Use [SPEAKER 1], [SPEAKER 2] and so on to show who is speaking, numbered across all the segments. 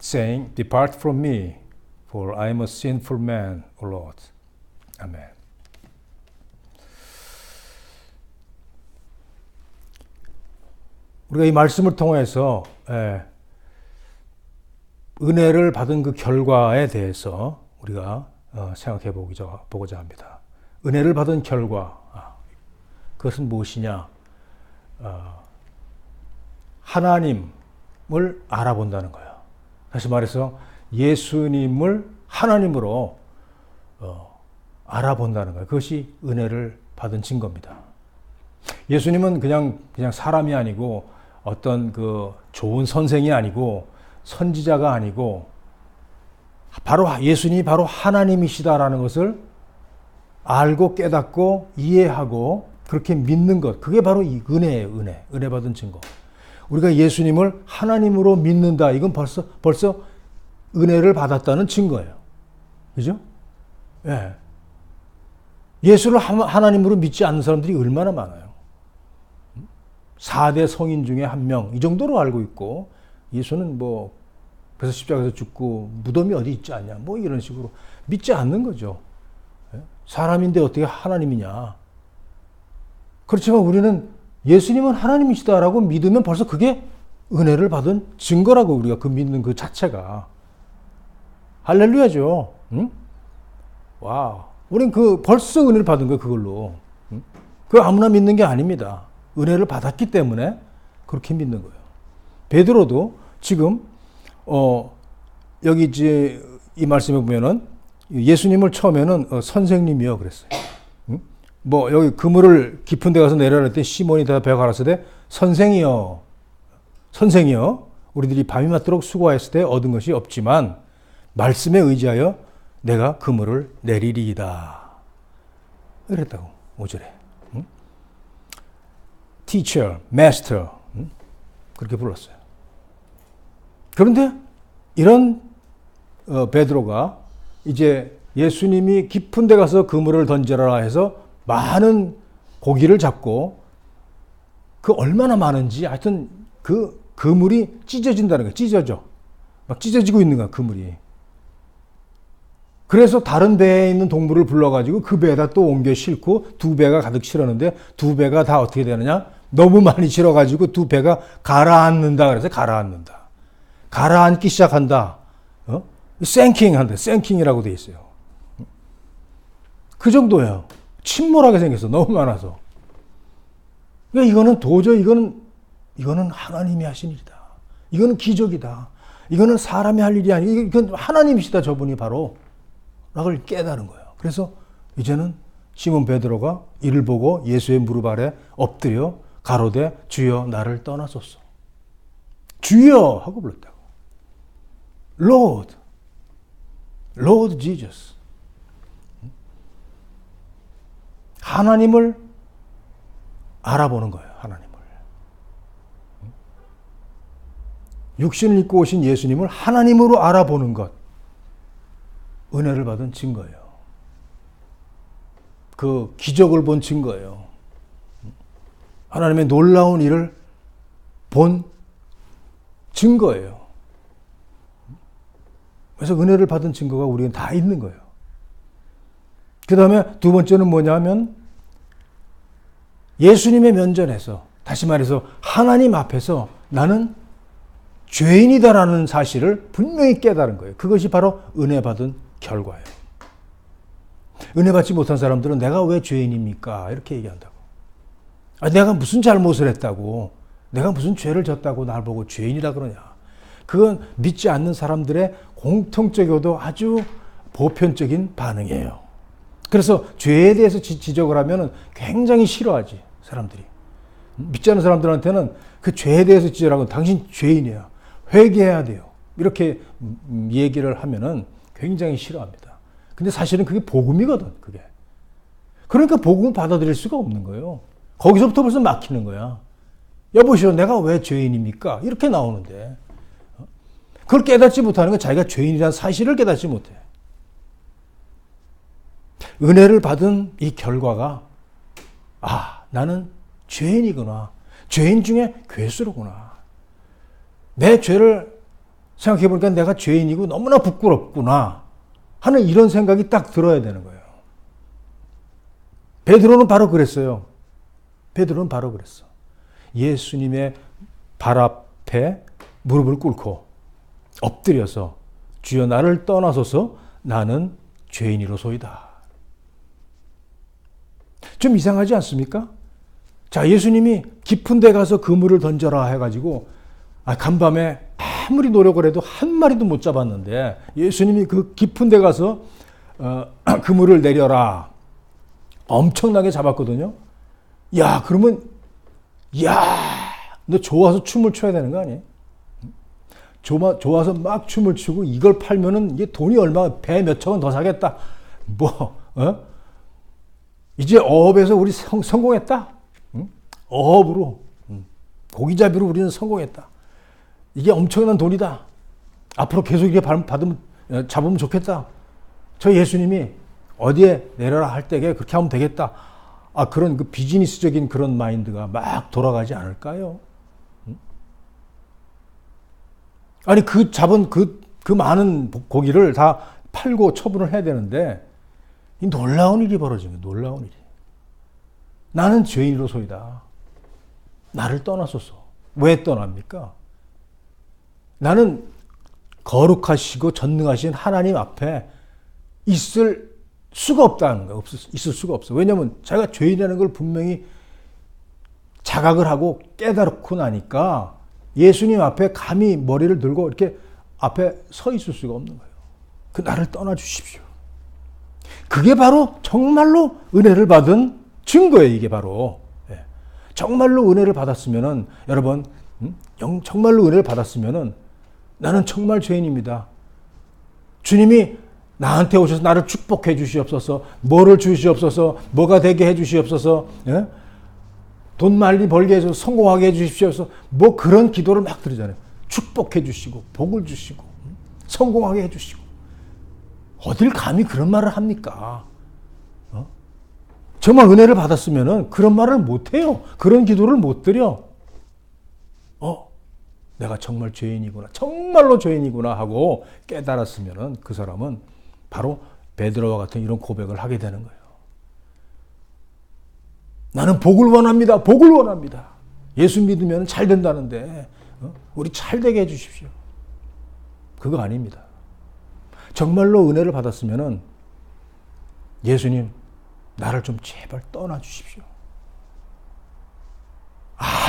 [SPEAKER 1] saying, Depart from me, for I am a sinful man, O Lord. 아멘. 우리가 이 말씀을 통해서 은혜를 받은 그 결과에 대해서 우리가 생각해 보고자 합니다. 은혜를 받은 결과, 그것은 무엇이냐? 하나님을 알아본다는 거예요. 다시 말해서 예수님을 하나님으로 알아본다는 거예요. 그것이 은혜를 받은 증거입니다. 예수님은 그냥 사람이 아니고 어떤 그 좋은 선생이 아니고 선지자가 아니고 바로 예수님이 바로 하나님이시다라는 것을 알고 깨닫고 이해하고 그렇게 믿는 것, 그게 바로 이 은혜예요. 은혜 받은 증거. 우리가 예수님을 하나님으로 믿는다. 이건 벌써 은혜를 받았다는 증거예요. 그죠? 예. 예수를 하나님으로 믿지 않는 사람들이 얼마나 많아요. 4대 성인 중에 한 명, 이 정도로 알고 있고, 예수는 그래서 십자가에서 죽고 무덤이 어디 있지 않냐, 이런 식으로 믿지 않는 거죠. 예? 사람인데 어떻게 하나님이냐. 그렇지만 우리는 예수님은 하나님이시다라고 믿으면 벌써 그게 은혜를 받은 증거라고, 우리가 그 믿는 그 자체가. 할렐루야죠. 응? 와우. 우린 벌써 은혜를 받은 거예요, 그걸로. 응? 그 아무나 믿는 게 아닙니다. 은혜를 받았기 때문에 그렇게 믿는 거예요. 베드로도 지금, 여기 이제 이 말씀에 보면은 예수님을 처음에는 선생님이요 그랬어요. 응? 여기 그물을 깊은 데 가서 내려라 때 시몬이 대답하여 가라사대 선생이여, 우리들이 밤이 맞도록 수고하였을 때 얻은 것이 없지만 말씀에 의지하여 내가 그물을 내리리이다. 그랬다고 5절에. 응? Teacher, Master, 응? 그렇게 불렀어요. 그런데 이런 베드로가 이제 예수님이 깊은 데 가서 그물을 던져라 해서 많은 고기를 잡고, 그 얼마나 많은지 하여튼 그 그물이 찢어진다는 거예요. 찢어져. 막 찢어지고 있는 거야, 그물이. 그래서 다른 배에 있는 동물을 불러가지고 그 배에다 또 옮겨 싣고 2배가 가득 실었는데 2배가 다 어떻게 되느냐? 너무 많이 실어가지고 2배가 가라앉는다. 그래서 가라앉는다. 가라앉기 시작한다. 샌킹한다. 샌킹이라고 돼 있어요. 그 정도예요. 침몰하게 생겼어. 너무 많아서. 그러니까 이거는 도저히 이거는 하나님이 하신 일이다. 이거는 기적이다. 이거는 사람이 할 일이 아니고 이건 하나님이시다. 저분이 바로. 라고 깨달은 거예요. 그래서 이제는 시몬 베드로가 이를 보고 예수의 무릎 아래 엎드려 가로되 주여 나를 떠나소서. 주여 하고 불렀다고. Lord, Lord Jesus. 하나님을 알아보는 거예요. 하나님을. 육신을 입고 오신 예수님을 하나님으로 알아보는 것. 은혜를 받은 증거예요. 그 기적을 본 증거예요. 하나님의 놀라운 일을 본 증거예요. 그래서 은혜를 받은 증거가 우리는 다 있는 거예요. 그 다음에 두 번째는 뭐냐면 예수님의 면전에서, 다시 말해서 하나님 앞에서 나는 죄인이다라는 사실을 분명히 깨달은 거예요. 그것이 바로 은혜 받은 결과예요. 은혜 받지 못한 사람들은 내가 왜 죄인입니까? 이렇게 얘기한다고. 내가 무슨 잘못을 했다고, 내가 무슨 죄를 졌다고 날 보고 죄인이라 그러냐. 그건 믿지 않는 사람들의 공통적이어도 아주 보편적인 반응이에요. 그래서 죄에 대해서 지적을 하면 굉장히 싫어하지, 사람들이. 믿지 않는 사람들한테는 그 죄에 대해서 지적하고 당신 죄인이야, 회개해야 돼요, 이렇게 얘기를 하면은 굉장히 싫어합니다. 근데 사실은 그게 복음이거든, 그게. 그러니까 복음을 받아들일 수가 없는 거예요. 거기서부터 벌써 막히는 거야. 여보시오, 내가 왜 죄인입니까? 이렇게 나오는데. 그걸 깨닫지 못하는 건 자기가 죄인이라는 사실을 깨닫지 못해. 은혜를 받은 이 결과가, 나는 죄인이구나. 죄인 중에 괴수로구나. 내 죄를 생각해 보니까 내가 죄인이고 너무나 부끄럽구나 하는 이런 생각이 딱 들어야 되는 거예요. 베드로는 바로 그랬어요. 베드로는 바로 그랬어. 예수님의 발 앞에 무릎을 꿇고 엎드려서 주여 나를 떠나소서 나는 죄인이로소이다. 좀 이상하지 않습니까? 자, 예수님이 깊은 데 가서 그물을 던져라 해가지고 간밤에 아무리 노력을 해도 한 마리도 못 잡았는데 예수님이 그 깊은 데 가서 그물을 내려라. 엄청나게 잡았거든요. 야, 그러면 너 좋아서 춤을 춰야 되는 거 아니에요? 좋아서 막 춤을 추고 이걸 팔면은 이게 돈이 얼마 배 몇 천 원 더 사겠다. 이제 어업에서 우리 성공했다. 어업으로 고기잡이로 우리는 성공했다. 이게 엄청난 돈이다. 앞으로 계속 이렇게 잡으면 좋겠다. 저 예수님이 어디에 내려라 할 때에 그렇게 하면 되겠다. 그런 그 비즈니스적인 그런 마인드가 막 돌아가지 않을까요? 아니, 잡은 그 많은 고기를 다 팔고 처분을 해야 되는데, 이 놀라운 일이 벌어진 거예요. 놀라운 일이. 나는 죄인으로소이다. 나를 떠나소서. 왜 떠납니까? 나는 거룩하시고 전능하신 하나님 앞에 있을 수가 없다는 거예요. 있을 수가 없어. 왜냐하면 자기가 죄인이라는 걸 분명히 자각을 하고 깨달고 나니까 예수님 앞에 감히 머리를 들고 이렇게 앞에 서 있을 수가 없는 거예요. 그 나를 떠나 주십시오. 그게 바로 정말로 은혜를 받은 증거예요. 이게 바로. 정말로 은혜를 받았으면은 여러분, 정말로 은혜를 받았으면은 나는 정말 죄인입니다. 주님이 나한테 오셔서 나를 축복해 주시옵소서, 뭐를 주시옵소서, 뭐가 되게 해 주시옵소서, 돈 많이 벌게 해서 성공하게 해 주십시오. 뭐 그런 기도를 막 드리잖아요. 축복해 주시고, 복을 주시고, 성공하게 해 주시고. 어딜 감히 그런 말을 합니까? 정말 은혜를 받았으면은 그런 말을 못 해요. 그런 기도를 못 드려. 내가 정말 죄인이구나. 정말로 죄인이구나 하고 깨달았으면은 그 사람은 바로 베드로와 같은 이런 고백을 하게 되는 거예요. 나는 복을 원합니다. 복을 원합니다. 예수 믿으면 잘 된다는데 우리 잘 되게 해 주십시오. 그거 아닙니다. 정말로 은혜를 받았으면은 예수님 나를 좀 제발 떠나 주십시오.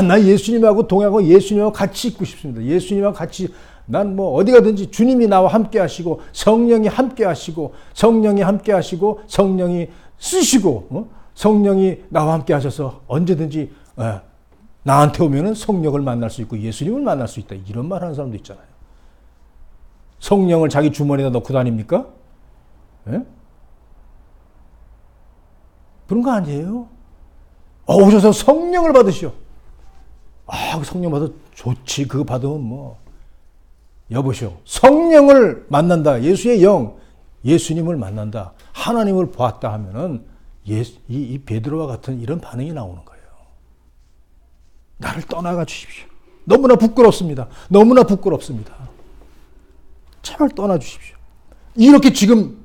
[SPEAKER 1] 나 예수님하고 동행하고 예수님하고 같이 있고 싶습니다. 예수님하고 같이 난 뭐 어디 가든지 주님이 나와 함께 하시고 성령이 함께 하시고 성령이 함께 하시고 성령이 쓰시고 성령이 나와 함께 하셔서 언제든지 나한테 오면은 성령을 만날 수 있고 예수님을 만날 수 있다. 이런 말 하는 사람도 있잖아요. 성령을 자기 주머니에다 넣고 다닙니까? 그런 거 아니에요. 오셔서 성령을 받으시오. 그 성령 받아 좋지. 그거 받으면 뭐. 여보시오. 성령을 만난다. 예수의 영, 예수님을 만난다. 하나님을 보았다 하면은 이 베드로와 같은 이런 반응이 나오는 거예요. 나를 떠나가 주십시오. 너무나 부끄럽습니다. 너무나 부끄럽습니다. 제발 떠나 주십시오. 이렇게 지금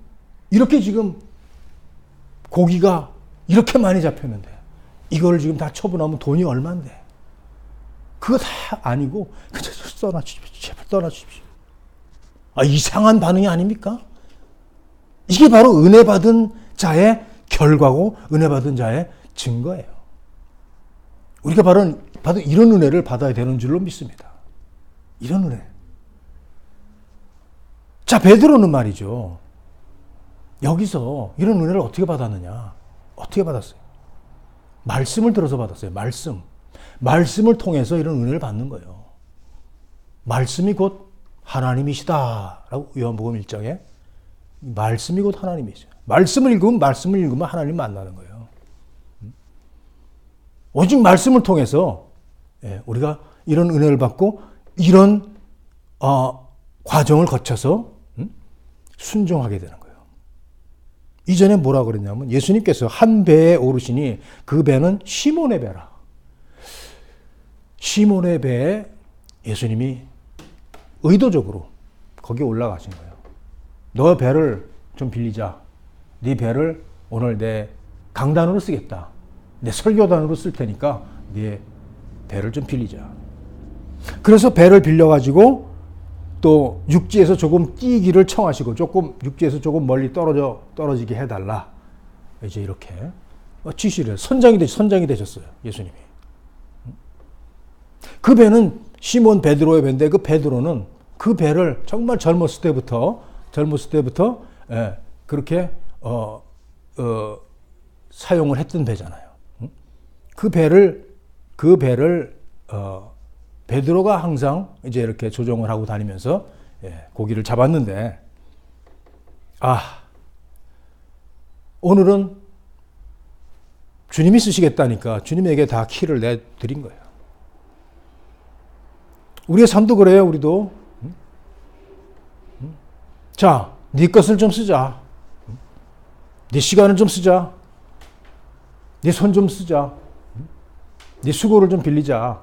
[SPEAKER 1] 고기가 이렇게 많이 잡혔는데 이걸 지금 다 처분하면 돈이 얼마인데? 그거 다 아니고 그냥 떠나 주십시오. 제발 떠나 주십시오. 이상한 반응이 아닙니까? 이게 바로 은혜 받은 자의 결과고 은혜 받은 자의 증거예요. 우리가 바로 이런 은혜를 받아야 되는 줄로 믿습니다. 이런 은혜. 자, 베드로는 말이죠. 여기서 이런 은혜를 어떻게 받았느냐? 어떻게 받았어요? 말씀을 들어서 받았어요. 말씀을 통해서 이런 은혜를 받는 거예요. 말씀이 곧 하나님이시다라고 요한복음 1장에 말씀이 곧 하나님이시죠. 말씀을 읽으면 하나님 만나는 거예요. 오직 말씀을 통해서 우리가 이런 은혜를 받고 이런 과정을 거쳐서 순종하게 되는 거예요. 이전에 뭐라 그랬냐면 예수님께서 한 배에 오르시니 그 배는 시몬의 배라. 시몬의 배에 예수님이 의도적으로 거기에 올라가신 거예요. 너 배를 좀 빌리자. 네 배를 오늘 내 강단으로 쓰겠다. 내 설교단으로 쓸 테니까 네 배를 좀 빌리자. 그래서 배를 빌려가지고 또 육지에서 조금 뛰기를 청하시고 조금 육지에서 조금 멀리 떨어지게 해달라. 이제 이렇게 지시를 선장이 되셨어요. 예수님이. 그 배는 시몬 베드로의 배인데 그 베드로는 그 배를 정말 젊었을 때부터 그렇게 사용을 했던 배잖아요. 그 배를 베드로가 항상 이제 이렇게 조종을 하고 다니면서 고기를 잡았는데, 오늘은 주님이 쓰시겠다니까 주님에게 다 키를 내드린 거예요. 우리의 삶도 그래요. 우리도 자, 네 것을 좀 쓰자. 네 시간을 좀 쓰자. 네 손 좀 쓰자. 네 수고를 좀 빌리자.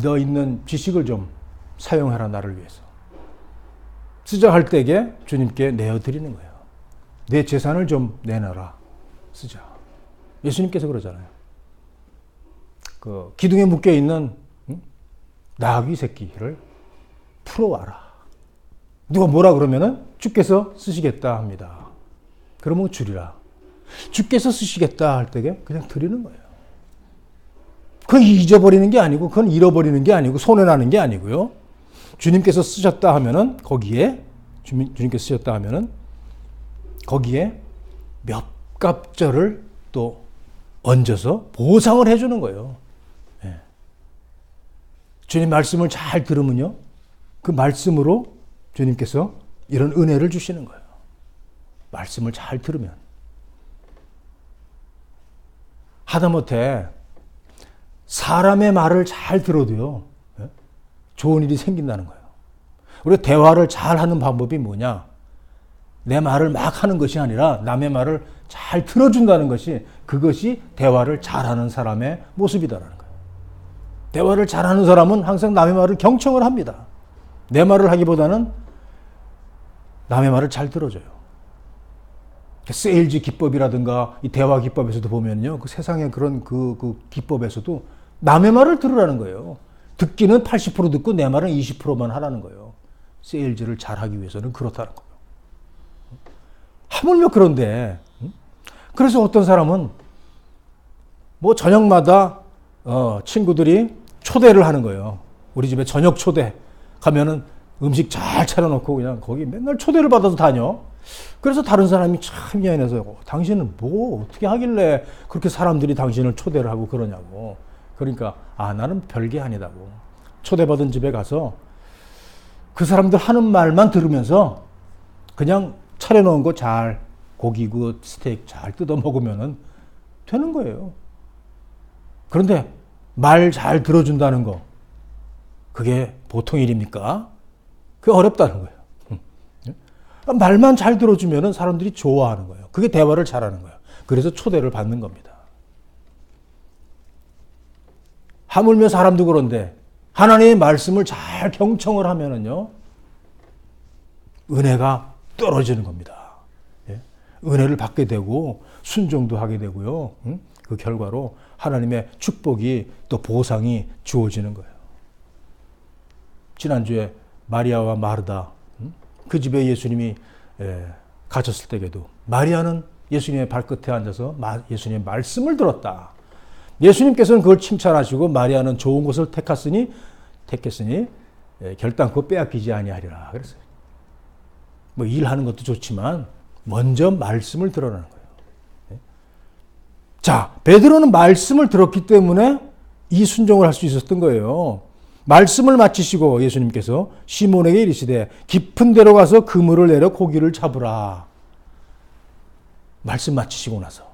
[SPEAKER 1] 너 있는 지식을 좀 사용하라. 나를 위해서. 쓰자 할 때에 주님께 내어드리는 거예요. 내 재산을 좀 내놔라. 쓰자. 예수님께서 그러잖아요. 그 기둥에 묶여 있는 나귀 새끼를 풀어와라. 누가 뭐라 그러면은 주께서 쓰시겠다 합니다. 그러면 줄이라. 주께서 쓰시겠다 할 때에 그냥 드리는 거예요. 그건 잊어버리는 게 아니고, 그건 잃어버리는 게 아니고, 손해나는 게 아니고요. 주님께서 쓰셨다 하면은 주님께서 쓰셨다 하면은 거기에 몇 갑절을 또 얹어서 보상을 해주는 거예요. 주님 말씀을 잘 들으면요, 그 말씀으로 주님께서 이런 은혜를 주시는 거예요. 말씀을 잘 들으면. 하다못해 사람의 말을 잘 들어도요, 좋은 일이 생긴다는 거예요. 우리가 대화를 잘 하는 방법이 뭐냐? 내 말을 막 하는 것이 아니라 남의 말을 잘 들어준다는 것이, 그것이 대화를 잘하는 사람의 모습이다라는 거예요. 대화를 잘하는 사람은 항상 남의 말을 경청을 합니다. 내 말을 하기보다는 남의 말을 잘 들어줘요. 세일즈 기법이라든가 이 대화 기법에서도 보면요, 그 세상의 그런 그 기법에서도 남의 말을 들으라는 거예요. 듣기는 80% 듣고 내 말은 20%만 하라는 거예요. 세일즈를 잘하기 위해서는 그렇다는 거예요. 하물며 그런데, 그래서 어떤 사람은 뭐 저녁마다 친구들이 초대를 하는 거예요. 우리 집에 저녁 초대 가면은 음식 잘 차려놓고 그냥 거기 맨날 초대를 받아서 다녀. 그래서 다른 사람이 참 미안해서 당신은 뭐 어떻게 하길래 그렇게 사람들이 당신을 초대를 하고 그러냐고. 그러니까 나는 별게 아니다고. 초대받은 집에 가서 그 사람들 하는 말만 들으면서 그냥 차려놓은 거 잘, 고기 그 스테이크 잘 뜯어 먹으면 되는 거예요. 그런데 말 잘 들어준다는 거, 그게 보통 일입니까? 그게 어렵다는 거예요. 말만 잘 들어주면 사람들이 좋아하는 거예요. 그게 대화를 잘하는 거예요. 그래서 초대를 받는 겁니다. 하물며 사람도 그런데 하나님의 말씀을 잘 경청을 하면은요, 은혜가 떨어지는 겁니다. 은혜를 받게 되고 순종도 하게 되고요. 그 결과로 하나님의 축복이 또 보상이 주어지는 거예요. 지난주에 마리아와 마르다, 그 집에 예수님이 가셨을 때에도 마리아는 예수님의 발끝에 앉아서 예수님의 말씀을 들었다. 예수님께서는 그걸 칭찬하시고 마리아는 좋은 것을 택했으니 결단코 빼앗기지 아니하리라 그랬어요. 뭐 일하는 것도 좋지만 먼저 말씀을 들으라는 거예요. 자, 베드로는 말씀을 들었기 때문에 이 순종을 할 수 있었던 거예요. 말씀을 마치시고 예수님께서 시몬에게 이르시되 깊은 데로 가서 그물을 내려 고기를 잡으라. 말씀 마치시고 나서